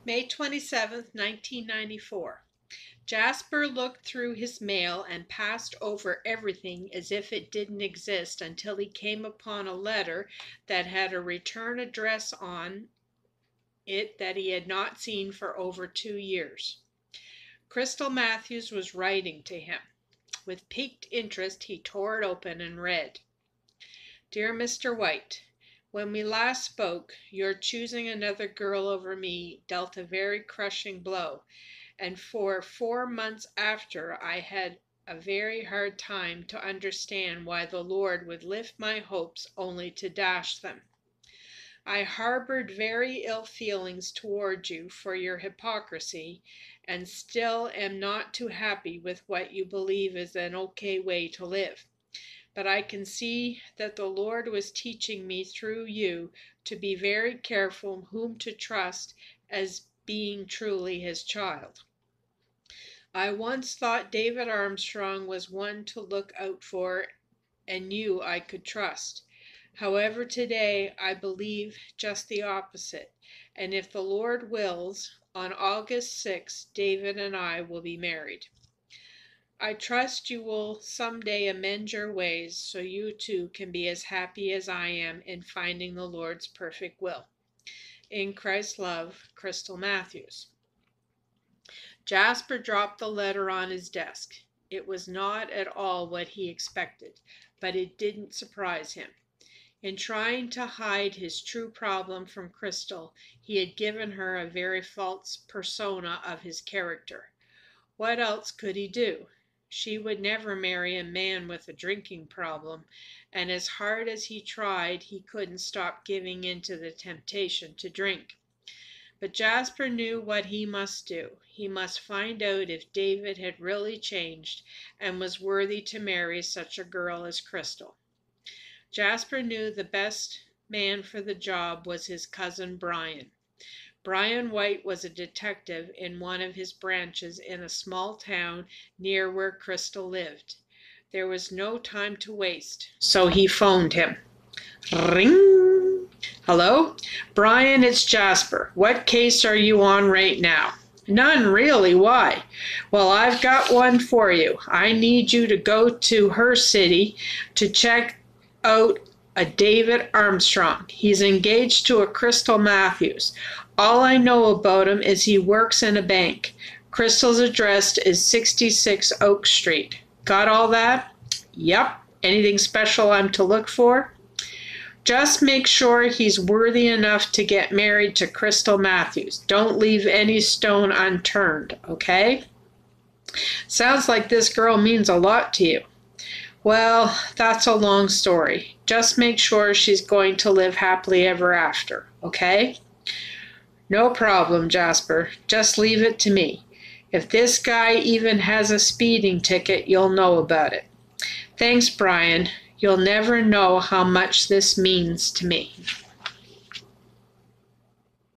May 27th, 1994. Jasper looked through his mail and passed over everything as if it didn't exist until he came upon a letter that had a return address on it that he had not seen for over 2 years. Crystal Matthews was writing to him. With piqued interest, he tore it open and read, "Dear Mr. White, when we last spoke, your choosing another girl over me dealt a very crushing blow, and for 4 months after I had a very hard time to understand why the Lord would lift my hopes only to dash them. I harbored very ill feelings toward you for your hypocrisy, and still am not too happy with what you believe is an okay way to live. But I can see that the Lord was teaching me through you to be very careful whom to trust as being truly his child. I once thought David Armstrong was one to look out for and knew I could trust. However, today I believe just the opposite, and if the Lord wills, on August 6th, David and I will be married. I trust you will someday amend your ways so you too can be as happy as I am in finding the Lord's perfect will. In Christ's love, Crystal Matthews." Jasper dropped the letter on his desk. It was not at all what he expected, but it didn't surprise him. In trying to hide his true problem from Crystal, he had given her a very false persona of his character. What else could he do? She would never marry a man with a drinking problem, and as hard as he tried, he couldn't stop giving in to the temptation to drink. But Jasper knew what he must do. He must find out if David had really changed and was worthy to marry such a girl as Crystal. Jasper knew the best man for the job was his cousin Brian. Brian White was a detective in one of his branches in a small town near where Crystal lived. There was no time to waste, so he phoned him. Ring! "Hello? Brian, it's Jasper. What case are you on right now?" "None, really. Why?" "Well, I've got one for you. I need you to go to her city to check out a David Armstrong. He's engaged to a Crystal Matthews. All I know about him is he works in a bank. Crystal's address is 66 Oak Street. Got all that?" "Yep. Anything special I'm to look for?" "Just make sure he's worthy enough to get married to Crystal Matthews. Don't leave any stone unturned, okay?" "Sounds like this girl means a lot to you." "Well, that's a long story. Just make sure she's going to live happily ever after, okay?" "No problem, Jasper. Just leave it to me. If this guy even has a speeding ticket, you'll know about it." "Thanks, Brian. You'll never know how much this means to me."